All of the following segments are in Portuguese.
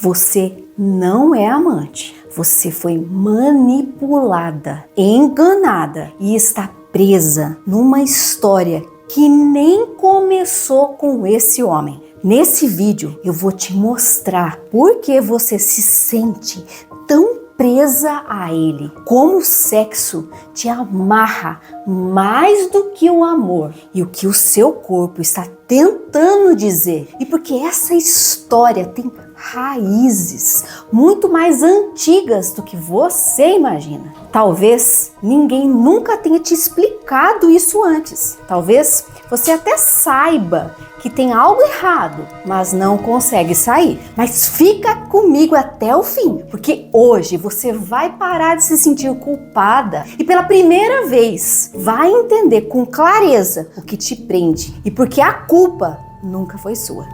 Você não é amante. Você foi manipulada, enganada e está presa numa história que nem começou com esse homem. Nesse vídeo eu vou te mostrar por que você se sente tão presa a ele, como o sexo te amarra mais do que o amor e o que o seu corpo está tentando dizer. E porque essa história tem raízes muito mais antigas do que você imagina. Talvez ninguém nunca tenha te explicado isso antes. Talvez você até saiba que tem algo errado, mas não consegue sair. Mas fica comigo até o fim, porque hoje você vai parar de se sentir culpada e pela primeira vez vai entender com clareza o que te prende e porque a culpa nunca foi sua.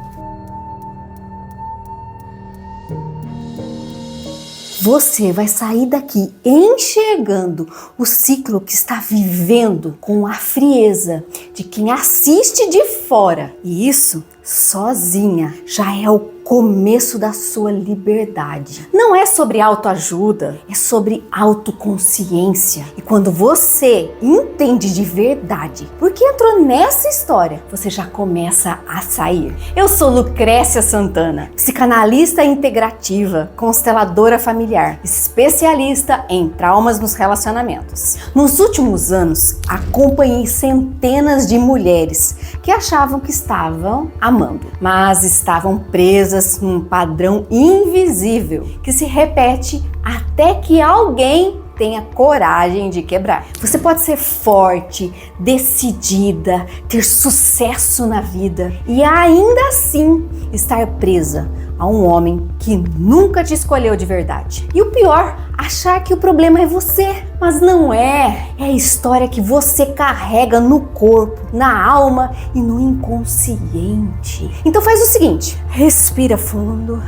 Você vai sair daqui enxergando o ciclo que está vivendo com a frieza de quem assiste de fora. E isso, sozinha, já é o começo da sua liberdade. Não é sobre autoajuda, é sobre autoconsciência. E quando você entende de verdade porque entrou nessa história, você já começa a sair. Eu sou Lucrécia Santana, psicanalista integrativa, consteladora familiar, especialista em traumas nos relacionamentos. Nos últimos anos, acompanhei centenas de mulheres que achavam que estavam amando, mas estavam presas num padrão invisível que se repete até que alguém tenha coragem de quebrar. Você pode ser forte, decidida, ter sucesso na vida e ainda assim estar presa a um homem que nunca te escolheu de verdade. E o pior, achar que o problema é você, mas não é. É a história que você carrega no corpo, na alma e no inconsciente. Então faz o seguinte, respira fundo.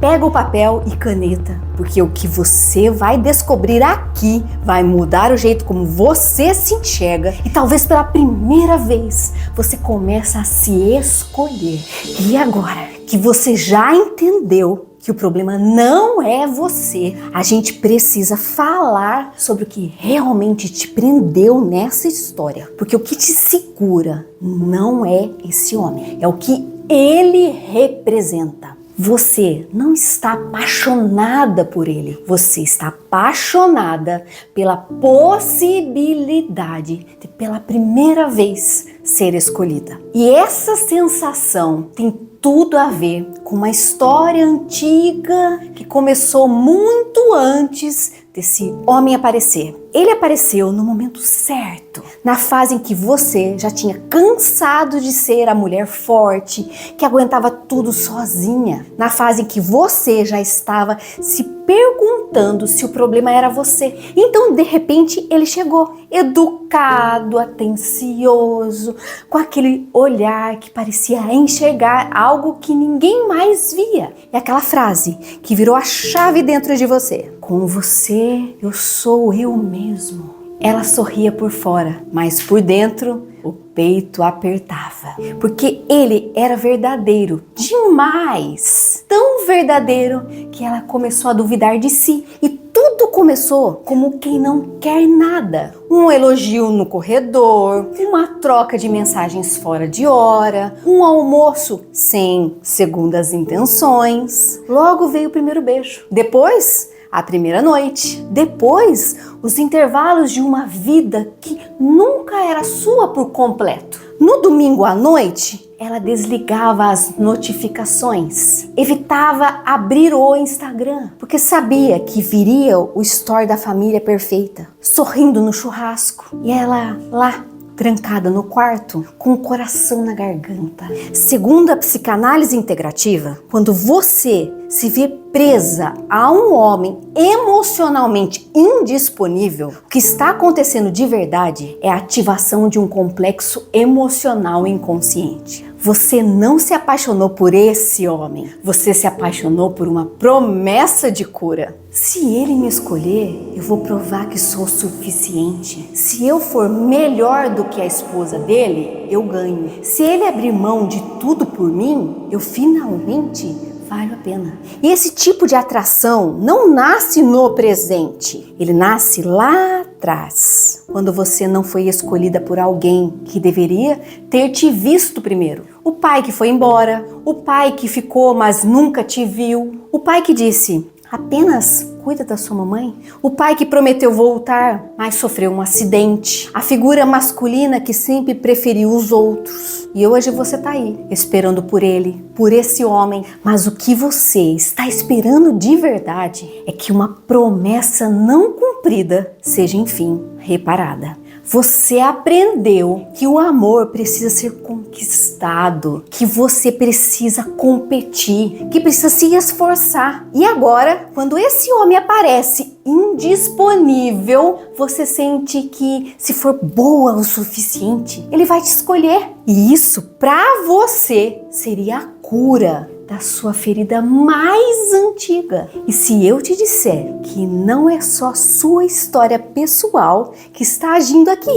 Pega o papel e caneta, porque o que você vai descobrir aqui vai mudar o jeito como você se enxerga e talvez pela primeira vez você comece a se escolher. E agora que você já entendeu que o problema não é você, a gente precisa falar sobre o que realmente te prendeu nessa história, porque o que te segura não é esse homem, é o que ele representa. Você não está apaixonada por ele, você está apaixonada pela possibilidade de pela primeira vez ser escolhida. E essa sensação tem tudo a ver com uma história antiga que começou muito antes desse homem aparecer. Ele apareceu no momento certo, na fase em que você já tinha cansado de ser a mulher forte, que aguentava tudo sozinha, na fase em que você já estava se perguntando se o problema era você. Então, de repente, ele chegou, educado, atencioso, com aquele olhar que parecia enxergar algo que ninguém mais via. E aquela frase que virou a chave dentro de você. Com você, eu sou eu mesmo. Ela sorria por fora, mas por dentro o peito apertava. Porque ele era verdadeiro, demais. Tão verdadeiro que ela começou a duvidar de si. E tudo começou como quem não quer nada. Um elogio no corredor, uma troca de mensagens fora de hora, um almoço sem segundas intenções. Logo veio o primeiro beijo. Depois, a primeira noite. Depois, os intervalos de uma vida que nunca era sua por completo. No domingo à noite, ela desligava as notificações, evitava abrir o Instagram, porque sabia que viria o story da família perfeita, sorrindo no churrasco, e ela lá, trancada no quarto, com o coração na garganta. Segundo a psicanálise integrativa, quando você se vê presa a um homem emocionalmente indisponível, o que está acontecendo de verdade é a ativação de um complexo emocional inconsciente. Você não se apaixonou por esse homem, você se apaixonou por uma promessa de cura. Se ele me escolher, eu vou provar que sou suficiente. Se eu for melhor do que a esposa dele, eu ganho. Se ele abrir mão de tudo por mim, eu finalmente vale a pena. E esse tipo de atração não nasce no presente, ele nasce lá atrás, quando você não foi escolhida por alguém que deveria ter te visto primeiro. O pai que foi embora, o pai que ficou mas nunca te viu, o pai que disse: apenas cuida da sua mamãe. O pai que prometeu voltar, mas sofreu um acidente. A figura masculina que sempre preferiu os outros. E hoje você tá aí, esperando por ele, por esse homem. Mas o que você está esperando de verdade é que uma promessa não cumprida seja, enfim, reparada. Você aprendeu que o amor precisa ser conquistado, que você precisa competir, que precisa se esforçar. E agora, quando esse homem aparece indisponível, você sente que, se for boa o suficiente, ele vai te escolher. E isso, pra você, seria a cura da sua ferida mais antiga. E se eu te disser que não é só sua história pessoal que está agindo aqui,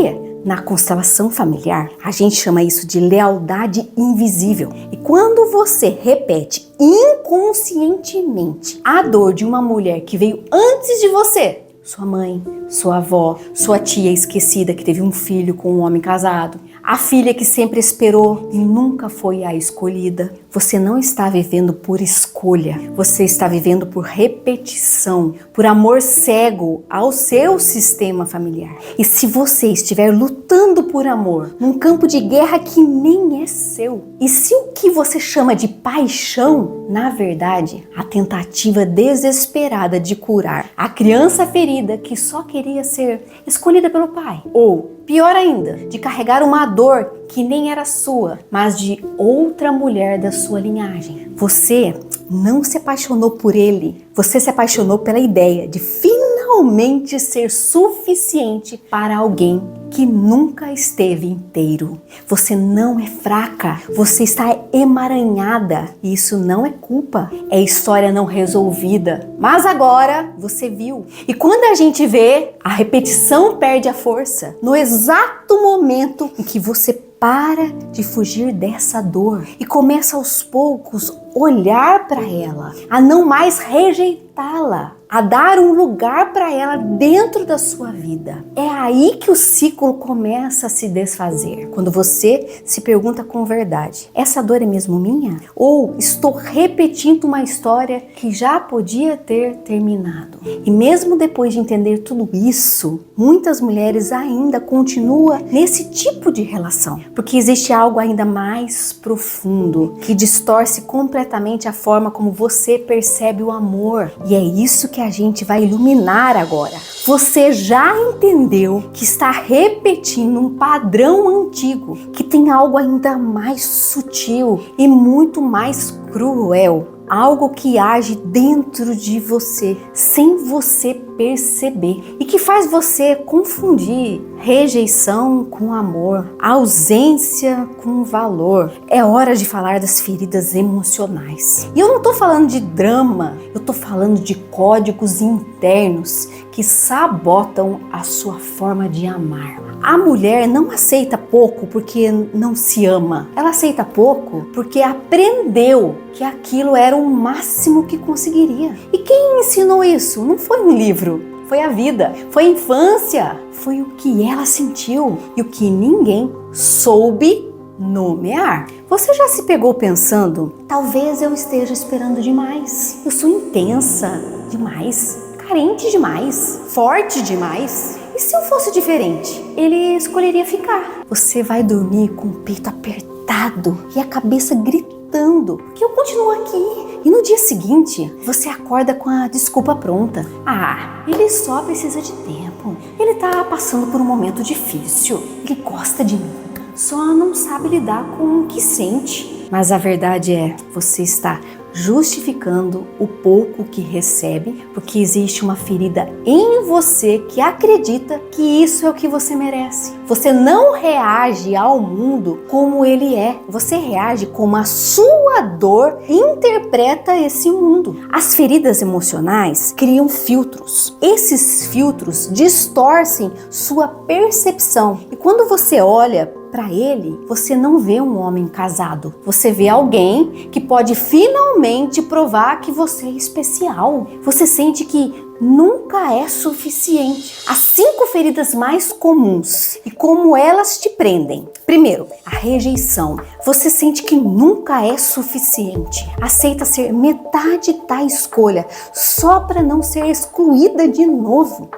na constelação familiar, a gente chama isso de lealdade invisível. E quando você repete inconscientemente a dor de uma mulher que veio antes de você, sua mãe, sua avó, sua tia esquecida que teve um filho com um homem casado, a filha que sempre esperou e nunca foi a escolhida. Você não está vivendo por escolha, você está vivendo por repetição, por amor cego ao seu sistema familiar. E se você estiver lutando por amor num campo de guerra que nem é seu, e se o que você chama de paixão, na verdade, a tentativa desesperada de curar a criança ferida que só queria ser escolhida pelo pai, ou pior ainda, de carregar uma dor que nem era sua, mas de outra mulher da sua linhagem. Você não se apaixonou por ele, você se apaixonou pela ideia de finalmente ser suficiente para alguém que nunca esteve inteiro. Você não é fraca, você está emaranhada. E isso não é culpa, é história não resolvida. Mas agora você viu. E quando a gente vê, a repetição perde a força. No exato momento em que você para de fugir dessa dor e começa aos poucos olhar para ela, a não mais rejeitá-la, a dar um lugar para ela dentro da sua vida. É aí que o ciclo começa a se desfazer. Quando você se pergunta com verdade: essa dor é mesmo minha? Ou estou repetindo uma história que já podia ter terminado? E mesmo depois de entender tudo isso, muitas mulheres ainda continuam nesse tipo de relação, porque existe algo ainda mais profundo que distorce completamente a forma como você percebe o amor. E é isso que a gente vai iluminar agora. Você já entendeu que está repetindo um padrão antigo, que tem algo ainda mais sutil e muito mais cruel. Algo que age dentro de você, sem você perceber, e que faz você confundir rejeição com amor, ausência com valor. É hora de falar das feridas emocionais. E eu não tô falando de drama, eu tô falando de códigos internos que sabotam a sua forma de amar. A mulher não aceita pouco porque não se ama. Ela aceita pouco porque aprendeu que aquilo era o máximo que conseguiria. E quem ensinou isso? Não foi um livro, foi a vida, foi a infância, foi o que ela sentiu e o que ninguém soube nomear. Você já se pegou pensando: talvez eu esteja esperando demais, eu sou intensa demais, carente demais, forte demais? E se eu fosse diferente? Ele escolheria ficar. Você vai dormir com o peito apertado e a cabeça gritando que eu continuo aqui. E no dia seguinte, você acorda com a desculpa pronta. Ah, ele só precisa de tempo. Ele tá passando por um momento difícil. Ele gosta de mim. Só não sabe lidar com o que sente. Mas a verdade é, você está justificando o pouco que recebe, porque existe uma ferida em você que acredita que isso é o que você merece. Você não reage ao mundo como ele é, você reage como a sua dor interpreta esse mundo. As feridas emocionais criam filtros. Esses filtros distorcem sua percepção. E quando você olha Para ele, você não vê um homem casado. Você vê alguém que pode finalmente provar que você é especial. Você sente que nunca é suficiente. As 5 feridas mais comuns e como elas te prendem. Primeiro, a rejeição. Você sente que nunca é suficiente. Aceita ser metade da escolha só para não ser excluída de novo.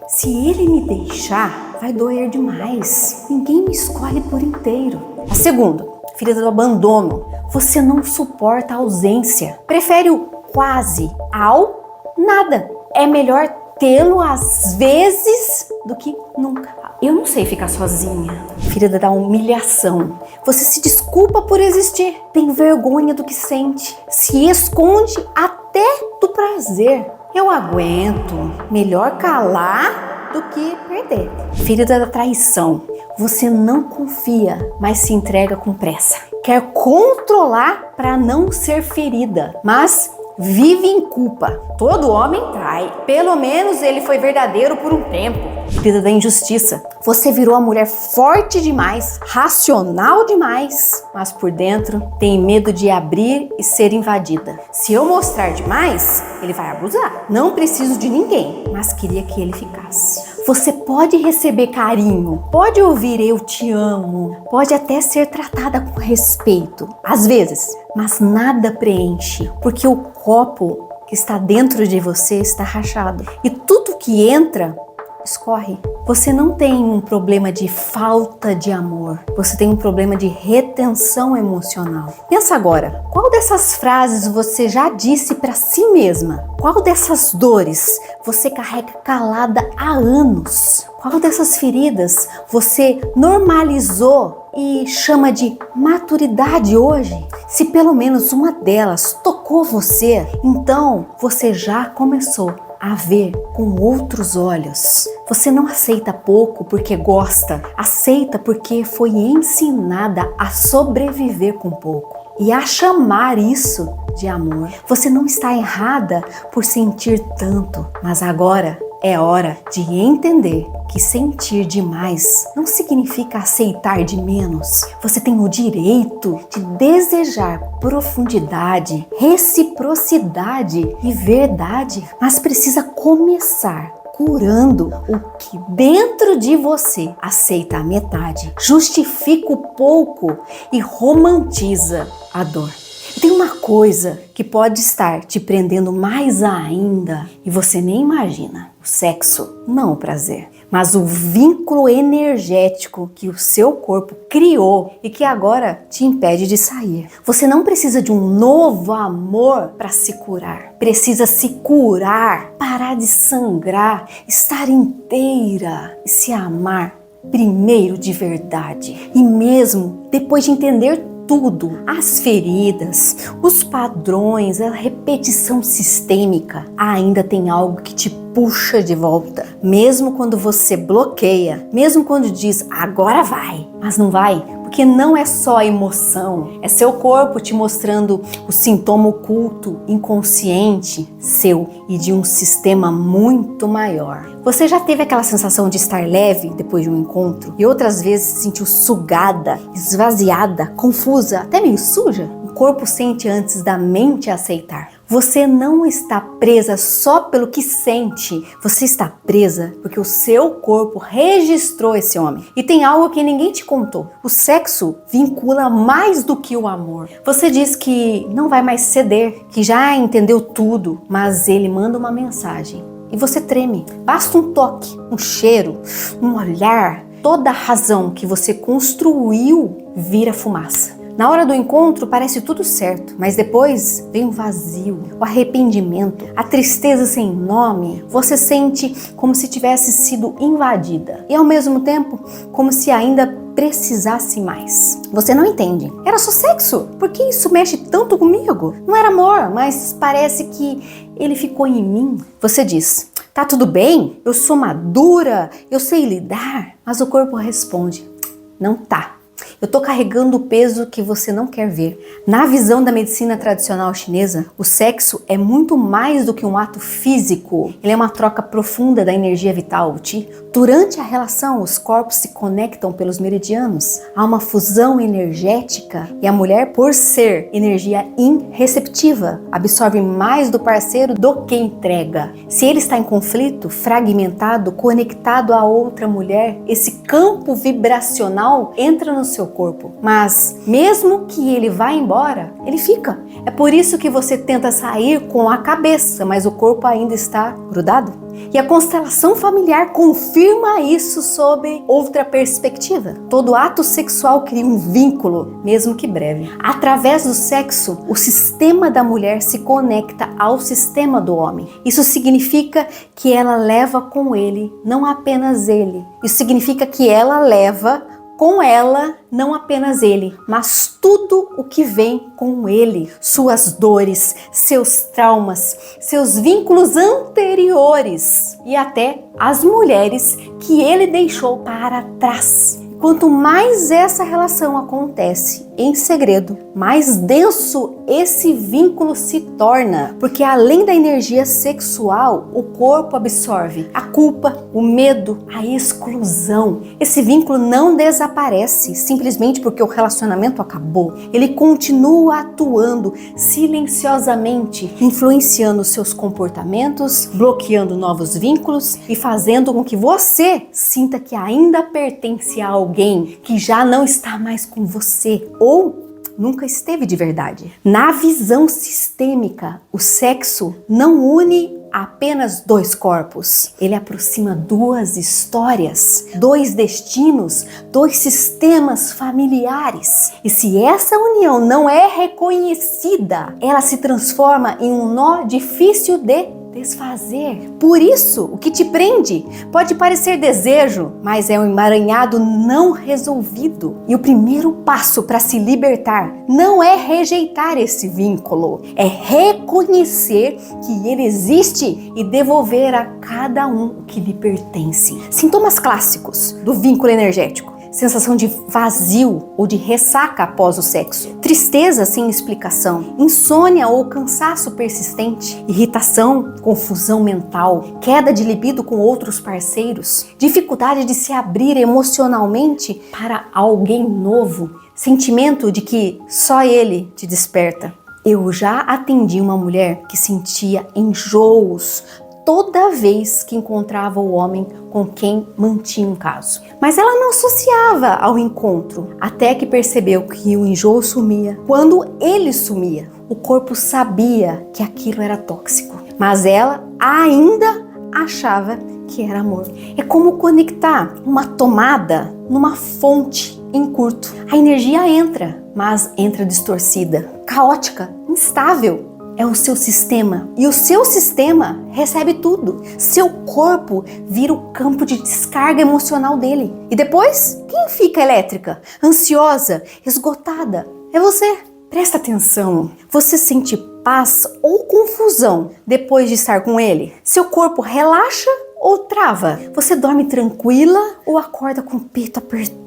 Se ele me deixar, vai doer demais. Ninguém me escolhe por inteiro. A segunda, ferida do abandono. Você não suporta a ausência. Prefere o quase ao nada. É melhor tê-lo às vezes do que nunca. Eu não sei ficar sozinha. Ferida da humilhação. Você se desculpa por existir. Tem vergonha do que sente. Se esconde até do prazer. Eu aguento. Melhor calar do que perder. Ferida da traição. Você não confia, mas se entrega com pressa. Quer controlar para não ser ferida, mas vive em culpa. Todo homem trai. Pelo menos ele foi verdadeiro por um tempo. Ferida da injustiça. Você virou a mulher forte demais, racional demais, mas por dentro tem medo de abrir e ser invadida. Se eu mostrar demais, ele vai abusar. Não preciso de ninguém, mas queria que ele ficasse. Você pode receber carinho, pode ouvir eu te amo, pode até ser tratada com respeito, às vezes, mas nada preenche, porque o copo que está dentro de você está rachado e tudo que entra escorre. Você não tem um problema de falta de amor, você tem um problema de retenção emocional. Pensa agora, qual dessas frases você já disse para si mesma? Qual dessas dores você carrega calada há anos? Qual dessas feridas você normalizou e chama de maturidade hoje? Se pelo menos uma delas tocou você, então você já começou a ver com outros olhos. Você não aceita pouco porque gosta, aceita porque foi ensinada a sobreviver com pouco e a chamar isso de amor. Você não está errada por sentir tanto, mas agora é hora de entender que sentir demais não significa aceitar de menos. Você tem o direito de desejar profundidade, reciprocidade e verdade, mas precisa começar curando o que dentro de você aceita a metade, justifica o pouco e romantiza a dor. E tem uma coisa que pode estar te prendendo mais ainda e você nem imagina: o sexo, não o prazer, mas o vínculo energético que o seu corpo criou e que agora te impede de sair. Você não precisa de um novo amor para se curar, precisa se curar, parar de sangrar, estar inteira e se amar primeiro de verdade. E mesmo depois de entender tudo, as feridas, os padrões, a repetição sistêmica, ainda tem algo que te puxa de volta. Mesmo quando você bloqueia, mesmo quando diz agora vai, mas não vai, porque não é só emoção, é seu corpo te mostrando o sintoma oculto, inconsciente seu e de um sistema muito maior. Você já teve aquela sensação de estar leve depois de um encontro e outras vezes se sentiu sugada, esvaziada, confusa, até meio suja? O corpo sente antes da mente aceitar. Você não está presa só pelo que sente, você está presa porque o seu corpo registrou esse homem. E tem algo que ninguém te contou: o sexo vincula mais do que o amor. Você diz que não vai mais ceder, que já entendeu tudo, mas ele manda uma mensagem e você treme. Basta um toque, um cheiro, um olhar, toda a razão que você construiu vira fumaça. Na hora do encontro parece tudo certo, mas depois vem o vazio, o arrependimento, a tristeza sem nome. Você sente como se tivesse sido invadida e ao mesmo tempo como se ainda precisasse mais. Você não entende. Era só sexo? Por que isso mexe tanto comigo? Não era amor, mas parece que ele ficou em mim. Você diz: tá tudo bem? Eu sou madura, eu sei lidar. Mas o corpo responde: não tá. Eu tô carregando o peso que você não quer ver. Na visão da medicina tradicional chinesa, o sexo é muito mais do que um ato físico. Ele é uma troca profunda da energia vital, o Qi. Durante a relação, os corpos se conectam pelos meridianos. Há uma fusão energética e a mulher, por ser energia receptiva, absorve mais do parceiro do que entrega. Se ele está em conflito, fragmentado, conectado a outra mulher, esse campo vibracional entra no seu corpo. Mas mesmo que ele vá embora, ele fica. É por isso que você tenta sair com a cabeça, mas o corpo ainda está grudado. E a constelação familiar confirma isso sob outra perspectiva. Todo ato sexual cria um vínculo, mesmo que breve. Através do sexo, o sistema da mulher se conecta ao sistema do homem. Isso significa que ela leva com ele, não apenas ele. Isso significa que ela leva com ela, não apenas ele, mas tudo o que vem com ele. Suas dores, seus traumas, seus vínculos anteriores e até as mulheres que ele deixou para trás. Quanto mais essa relação acontece em segredo, mais denso esse vínculo se torna, porque além da energia sexual, o corpo absorve a culpa, o medo, a exclusão. Esse vínculo não desaparece simplesmente porque o relacionamento acabou. Ele continua atuando silenciosamente, influenciando seus comportamentos, bloqueando novos vínculos e fazendo com que você sinta que ainda pertence a alguém que já não está mais com você ou nunca esteve de verdade. Na visão sistêmica, o sexo não une apenas dois corpos. Ele aproxima duas histórias, dois destinos, dois sistemas familiares. E se essa união não é reconhecida, ela se transforma em um nó difícil de desfazer. Por isso, o que te prende pode parecer desejo, mas é um emaranhado não resolvido. E o primeiro passo para se libertar não é rejeitar esse vínculo, é reconhecer que ele existe e devolver a cada um o que lhe pertence. Sintomas clássicos do vínculo energético: sensação de vazio ou de ressaca após o sexo, tristeza sem explicação, insônia ou cansaço persistente, irritação, confusão mental, queda de libido com outros parceiros, dificuldade de se abrir emocionalmente para alguém novo, sentimento de que só ele te desperta. Eu já atendi uma mulher que sentia enjoos toda vez que encontrava o homem com quem mantinha um caso. Mas ela não associava ao encontro, até que percebeu que o enjoo sumia quando ele sumia. O corpo sabia que aquilo era tóxico, mas ela ainda achava que era amor. É como conectar uma tomada numa fonte em curto. A energia entra, mas entra distorcida, caótica, instável. É o seu sistema. E o seu sistema recebe tudo. Seu corpo vira o campo de descarga emocional dele. E depois, quem fica elétrica, ansiosa, esgotada? É você. Presta atenção. Você sente paz ou confusão depois de estar com ele? Seu corpo relaxa ou trava? Você dorme tranquila ou acorda com o peito apertado?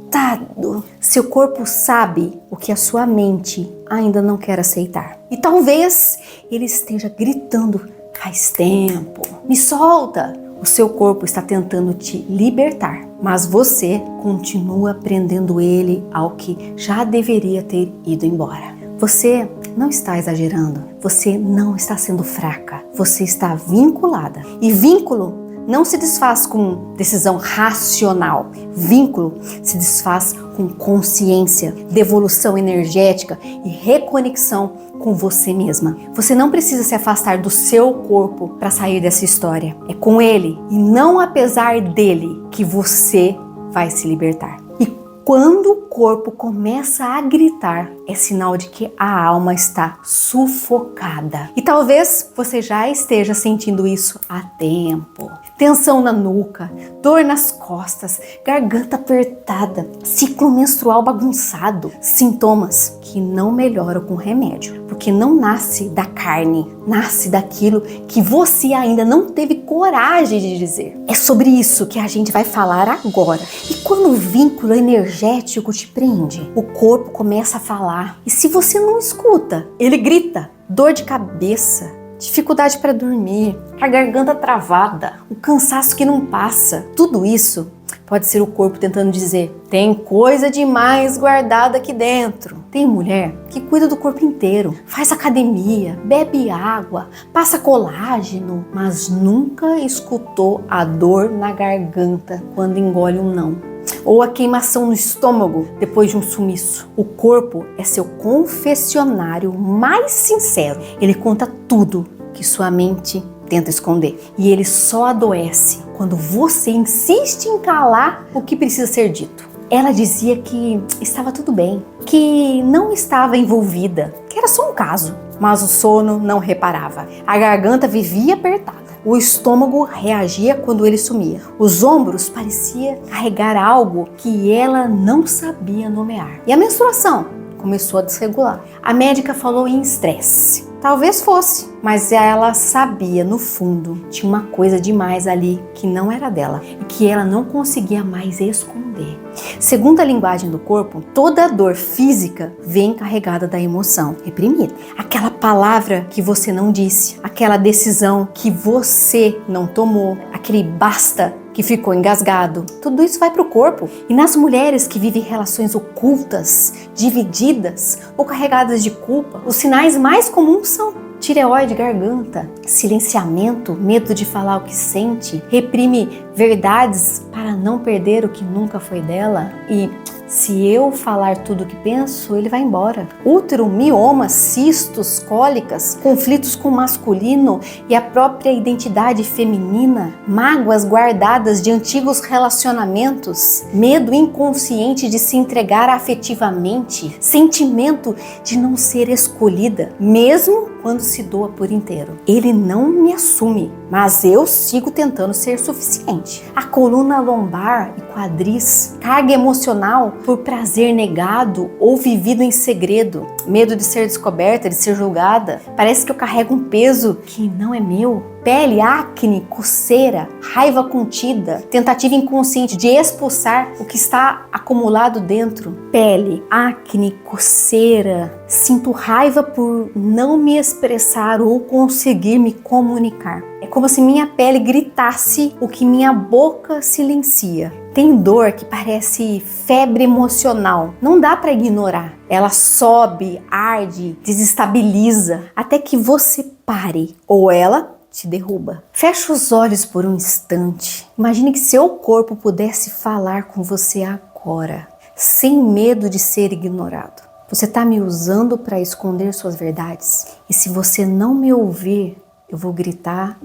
Seu corpo sabe o que a sua mente ainda não quer aceitar. E talvez ele esteja gritando: faz tempo, me solta. O seu corpo está tentando te libertar, mas você continua prendendo ele ao que já deveria ter ido embora. Você não está exagerando, você não está sendo fraca, você está vinculada. E vínculo não se desfaz com decisão racional. Vínculo se desfaz com consciência, devolução energética e reconexão com você mesma. Você não precisa se afastar do seu corpo para sair dessa história. É com ele e não apesar dele que você vai se libertar. E quando o corpo começa a gritar, é sinal de que a alma está sufocada. E talvez você já esteja sentindo isso há tempo. tensão na nuca, dor nas costas, garganta apertada, ciclo menstrual bagunçado, sintomas que não melhoram com remédio, porque não nasce da carne, nasce daquilo que você ainda não teve coragem de dizer. É sobre isso que a gente vai falar agora. E quando o vínculo energético te prende, o corpo começa a falar. E se você não escuta, ele grita. Dor de cabeça, dificuldade para dormir, a garganta travada, o cansaço que não passa. Tudo isso pode ser o corpo tentando dizer: tem coisa demais guardada aqui dentro. Tem mulher que cuida do corpo inteiro, faz academia, bebe água, passa colágeno, mas nunca escutou a dor na garganta quando engole um não. Ou a queimação no estômago depois de um sumiço. O corpo é seu confessionário mais sincero. Ele conta tudo que sua mente tenta esconder. E ele só adoece quando você insiste em calar o que precisa ser dito. Ela dizia que estava tudo bem, que não estava envolvida, que era só um caso. Mas o sono não reparava. A garganta vivia apertada. O estômago reagia quando ele sumia. Os ombros pareciam carregar algo que ela não sabia nomear. E a menstruação começou a desregular. A médica falou em estresse. Talvez fosse, mas ela sabia no fundo, tinha uma coisa demais ali que não era dela e que ela não conseguia mais esconder. Segundo a linguagem do corpo, toda dor física vem carregada da emoção reprimida. Aquela palavra que você não disse, aquela decisão que você não tomou, aquele basta que ficou engasgado, tudo isso vai para o corpo. E nas mulheres que vivem relações ocultas, divididas ou carregadas de culpa, os sinais mais comuns são tireoide, garganta, silenciamento, medo de falar o que sente, reprime verdades para não perder o que nunca foi dela e se eu falar tudo o que penso, ele vai embora. Útero, mioma, cistos, cólicas, conflitos com o masculino e a própria identidade feminina, mágoas guardadas de antigos relacionamentos, medo inconsciente de se entregar afetivamente, sentimento de não ser escolhida, mesmo quando se doa por inteiro. Ele não me assume, mas eu sigo tentando ser suficiente. A coluna lombar e quadris, carga emocional por prazer negado ou vivido em segredo, medo de ser descoberta, de ser julgada. Parece que eu carrego um peso que não é meu. Pele, acne, coceira, raiva contida, tentativa inconsciente de expulsar o que está acumulado dentro. Pele, acne, coceira, sinto raiva por não me expressar ou conseguir me comunicar. É como se minha pele gritasse o que minha boca silencia. Tem dor que parece febre emocional, não dá para ignorar. Ela sobe, arde, desestabiliza, até que você pare, ou ela te derruba. Fecha os olhos por um instante. Imagine que seu corpo pudesse falar com você agora, sem medo de ser ignorado. Você está me usando para esconder suas verdades? E se você não me ouvir, eu vou gritar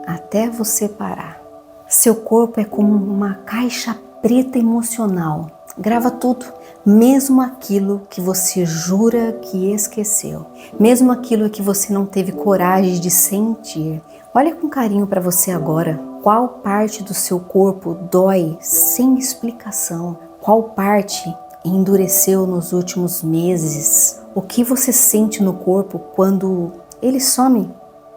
até você parar. Seu corpo é como uma caixa preta emocional. Grava tudo, mesmo aquilo que você jura que esqueceu, mesmo aquilo que você não teve coragem de sentir. Olha com carinho para você agora. Qual parte do seu corpo dói sem explicação? Qual parte endureceu nos últimos meses? O que você sente no corpo quando ele some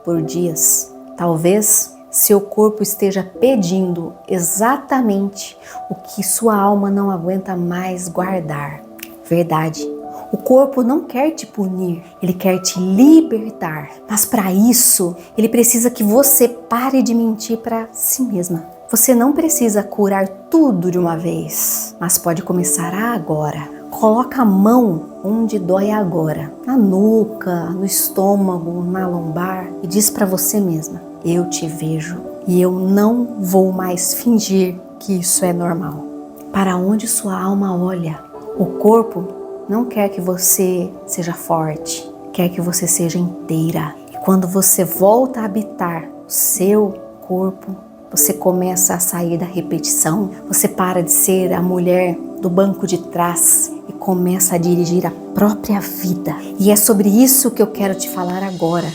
por dias? Talvez seu corpo esteja pedindo exatamente o que sua alma não aguenta mais guardar. Verdade. O corpo não quer te punir, ele quer te libertar. Mas para isso, ele precisa que você pare de mentir para si mesma. Você não precisa curar tudo de uma vez, mas pode começar agora. Coloca a mão onde dói agora, na nuca, no estômago, na lombar e diz para você mesma: eu te vejo e eu não vou mais fingir que isso é normal. Para onde sua alma olha, o corpo não quer que você seja forte, quer que você seja inteira. E quando você volta a habitar o seu corpo, você começa a sair da repetição, você para de ser a mulher do banco de trás e começa a dirigir a própria vida. E é sobre isso que eu quero te falar agora,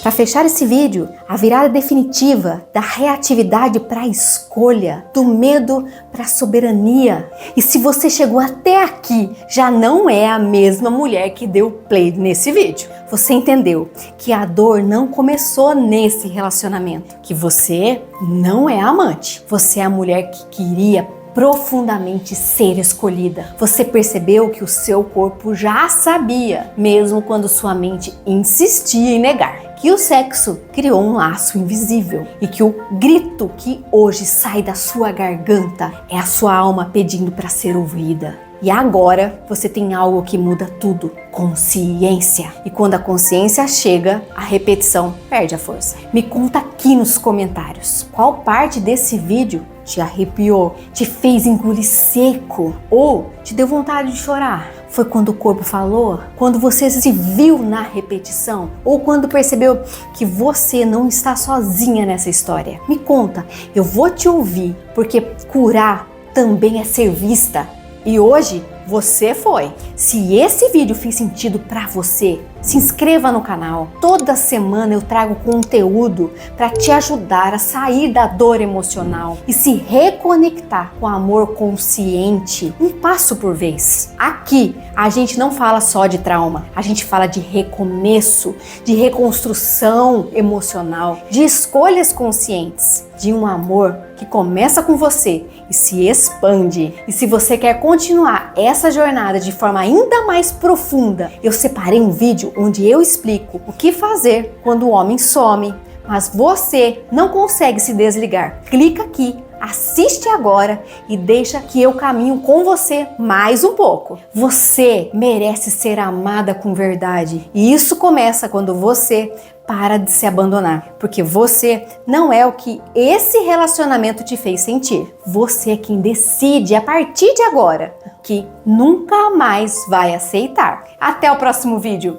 Para fechar esse vídeo, a virada definitiva da reatividade para a escolha, do medo para a soberania. E se você chegou até aqui, já não é a mesma mulher que deu play nesse vídeo. Você entendeu que a dor não começou nesse relacionamento, que você não é amante, você é a mulher que queria profundamente ser escolhida. Você percebeu que o seu corpo já sabia, mesmo quando sua mente insistia em negar, que o sexo criou um laço invisível e que o grito que hoje sai da sua garganta é a sua alma pedindo para ser ouvida. E agora você tem algo que muda tudo: consciência. E quando a consciência chega, a repetição perde a força. Me conta aqui nos comentários qual parte desse vídeo te arrepiou, te fez engolir seco ou te deu vontade de chorar. Foi quando o corpo falou? Quando você se viu na repetição? Ou quando percebeu que você não está sozinha nessa história? Me conta, eu vou te ouvir, porque curar também é ser vista. E hoje você foi. Se esse vídeo fez sentido para você, se inscreva no canal. Toda semana eu trago conteúdo para te ajudar a sair da dor emocional e se reconectar com o amor consciente, um passo por vez. Aqui a gente não fala só de trauma, a gente fala de recomeço, de reconstrução emocional, de escolhas conscientes, de um amor que começa com você e se expande. E se você quer continuar essa jornada de forma ainda mais profunda, eu separei um vídeo onde eu explico o que fazer quando o homem some, mas você não consegue se desligar. Clica aqui, assiste agora e deixa que eu caminho com você mais um pouco. Você merece ser amada com verdade. E isso começa quando você para de se abandonar, porque você não é o que esse relacionamento te fez sentir. Você é quem decide a partir de agora que nunca mais vai aceitar. Até o próximo vídeo.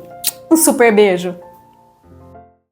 Um super beijo!